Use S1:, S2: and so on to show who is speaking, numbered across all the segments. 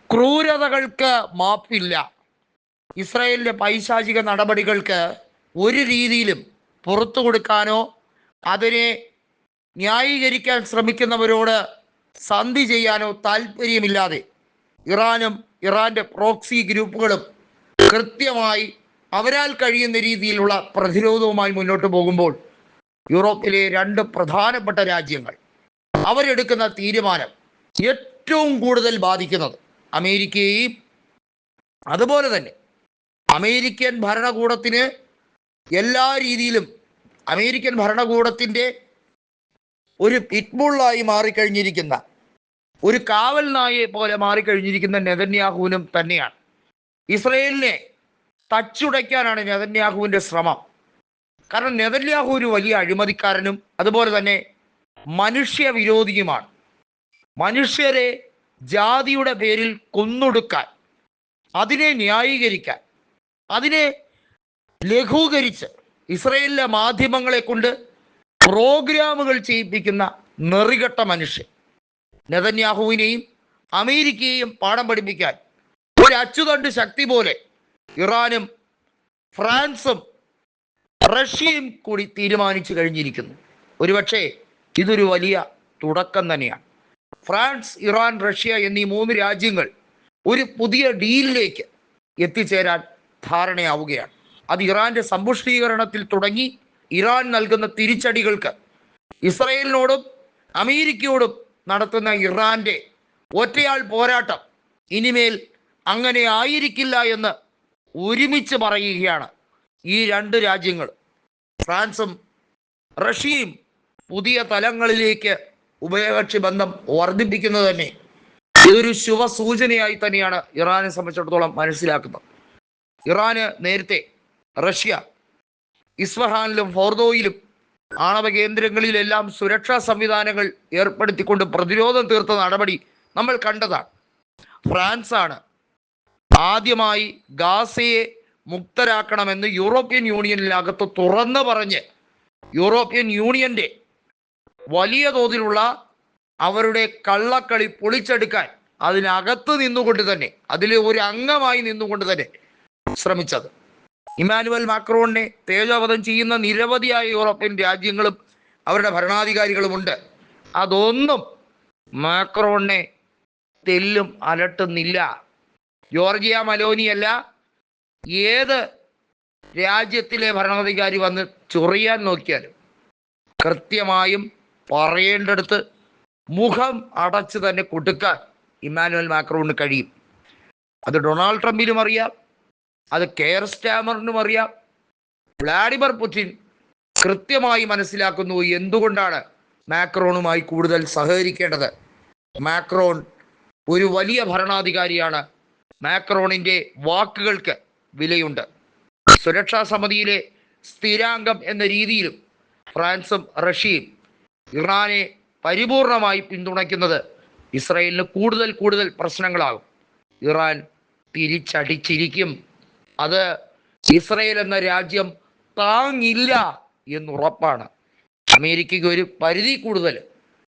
S1: ക്രൂരതകൾക്ക് മാപ്പില്ല. ഇസ്രായേലിൻ്റെ പൈശാചിക നടപടികൾക്ക് ഒരു രീതിയിലും പുറത്തു കൊടുക്കാനോ അതിനെ ന്യായീകരിക്കാൻ ശ്രമിക്കുന്നവരോട് സന്ധി ചെയ്യാനോ താല്പര്യമില്ലാതെ ഇറാനും ഇറാൻ്റെ പ്രോക്സി ഗ്രൂപ്പുകളും കൃത്യമായി അവരാൽ കഴിയുന്ന രീതിയിലുള്ള പ്രതിരോധവുമായി മുന്നോട്ട് പോകുമ്പോൾ യൂറോപ്പിലെ രണ്ട് പ്രധാനപ്പെട്ട രാജ്യങ്ങൾ അവരെടുക്കുന്ന തീരുമാനം ഏറ്റവും കൂടുതൽ ബാധിക്കുന്നത് അമേരിക്കയെയും അതുപോലെ തന്നെ അമേരിക്കൻ ഭരണകൂടത്തിന് എല്ലാ രീതിയിലും അമേരിക്കൻ ഭരണകൂടത്തിൻ്റെ ഒരു പിറ്റ്ബുള്ളായി മാറിക്കഴിഞ്ഞിരിക്കുന്ന ഒരു കാവൽ നായയെ പോലെ മാറിക്കഴിഞ്ഞിരിക്കുന്ന നെതന്യാഹുവിനും തന്നെയാണ്. ഇസ്രയേലിനെ തച്ചുടയ്ക്കാനാണ് നെതന്യാഹുവിൻ്റെ ശ്രമം. കാരണം നെതന്യാഹു ഒരു വലിയ അഴിമതിക്കാരനും അതുപോലെ തന്നെ മനുഷ്യ വിരോധിയുമാണ്. മനുഷ്യരെ ജാതിയുടെ പേരിൽ കൊന്നൊടുക്കാൻ, അതിനെ ന്യായീകരിക്കാൻ, അതിനെ ലഘൂകരിച്ച് ഇസ്രയേലിലെ മാധ്യമങ്ങളെ കൊണ്ട് പ്രോഗ്രാമുകൾ ചെയ്യിപ്പിക്കുന്ന നെറികെട്ട മനുഷ്യൻ. നെതന്യാഹുവിനെയും അമേരിക്കയെയും പാഠം പഠിപ്പിക്കാൻ ഒരു അച്ചുതണ്ട് ശക്തി പോലെ ഇറാനും ഫ്രാൻസും റഷ്യയും കൂടി തീരുമാനിച്ചു കഴിഞ്ഞിരിക്കുന്നു. ഒരുപക്ഷെ ഇതൊരു വലിയ തുടക്കം തന്നെയാണ്. ഫ്രാൻസ്, ഇറാൻ, റഷ്യ എന്നീ മൂന്ന് രാജ്യങ്ങൾ ഒരു പുതിയ ഡീലിലേക്ക് എത്തിച്ചേരാൻ ധാരണയാവുകയാണ്. അത് ഇറാന്റെ സമ്പുഷ്ടീകരണത്തിൽ തുടങ്ങി ഇറാൻ നൽകുന്ന തിരിച്ചടികൾക്ക് ഇസ്രയേലിനോടും അമേരിക്കയോടും നടത്തുന്ന ഇറാന്റെ ഒറ്റയാൾ പോരാട്ടം ഇനിമേൽ അങ്ങനെ ആയിരിക്കില്ല എന്ന് ഒരുമിച്ച് പറയുകയാണ് ഈ രണ്ട് രാജ്യങ്ങൾ. ഫ്രാൻസും റഷ്യയും പുതിയ തലങ്ങളിലേക്ക് ഉഭയകക്ഷി ബന്ധം വർദ്ധിപ്പിക്കുന്നത് തന്നെ ഇതൊരു ശുഭസൂചനയായി തന്നെയാണ് ഇറാനെ സംബന്ധിച്ചിടത്തോളം മനസ്സിലാക്കുന്നത്. ഇറാന് നേരത്തെ റഷ്യ ഇസ്ഫഹാനിലും ഫോർദോയിലും ആണവ കേന്ദ്രങ്ങളിലെല്ലാം സുരക്ഷാ സംവിധാനങ്ങൾ ഏർപ്പെടുത്തിക്കൊണ്ട് പ്രതിരോധം തീർത്ത നടപടി നമ്മൾ കണ്ടതാണ്. ഫ്രാൻസാണ് ആദ്യമായി ഗാസയെ മുക്തരാക്കണമെന്ന് യൂറോപ്യൻ യൂണിയനിനകത്ത് തുറന്നു പറഞ്ഞ് യൂറോപ്യൻ യൂണിയന്റെ വലിയ തോതിലുള്ള അവരുടെ കള്ളക്കളി പൊളിച്ചെടുക്കാൻ അതിനകത്ത് നിന്നുകൊണ്ട് തന്നെ, അതിൽ ഒരു അംഗമായി നിന്നുകൊണ്ട് തന്നെ ശ്രമിച്ചത്. ഇമ്മാനുവൽ മാക്രോണിനെ തേജോവധം ചെയ്യുന്ന നിരവധിയായ യൂറോപ്യൻ രാജ്യങ്ങളും അവരുടെ ഭരണാധികാരികളുമുണ്ട്. അതൊന്നും മാക്രോണിനെ തെല്ലും അലട്ടുന്നില്ല. ജോർജിയ മെലോനിയല്ല, ഏത് രാജ്യത്തിലെ ഭരണാധികാരി വന്ന് ചൊറിയാൻ നോക്കിയാലും കൃത്യമായും പറയേണ്ടടുത്ത് മുഖം അടച്ച് തന്നെ കൊടുക്കാൻ ഇമ്മാനുവൽ മാക്രോണിന് കഴിയും. അത് ഡൊണാൾഡ് ട്രംപിനും അറിയാം, അത് കെയർ സ്റ്റാമറിനും അറിയാം. വ്ളാഡിമിർ പുടിൻ കൃത്യമായി മനസ്സിലാക്കുന്നു എന്തുകൊണ്ടാണ് മാക്രോണുമായി കൂടുതൽ സഹകരിക്കേണ്ടത്. മാക്രോൺ ഒരു വലിയ ഭരണാധികാരിയാണ്. മാക്രോണിൻ്റെ വാക്കുകൾക്ക് വിലയുണ്ട്. സുരക്ഷാ സമിതിയിലെ സ്ഥിരാംഗം എന്ന രീതിയിലും ഫ്രാൻസും റഷ്യയും ഇറാനെ പരിപൂർണമായി പിന്തുണയ്ക്കുന്നത് ഇസ്രായേലിന് കൂടുതൽ കൂടുതൽ പ്രശ്നങ്ങളാകും. ഇറാൻ തിരിച്ചടിച്ചിരിക്കും. അത് ഇസ്രായേൽ എന്ന രാജ്യം താങ്ങില്ല എന്നുറപ്പാണ്. അമേരിക്കയ്ക്ക് ഒരു പരിധി കൂടുതൽ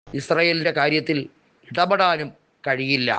S1: ഇസ്രായേലിൻ്റെ കാര്യത്തിൽ ഇടപെടാനും കഴിയില്ല.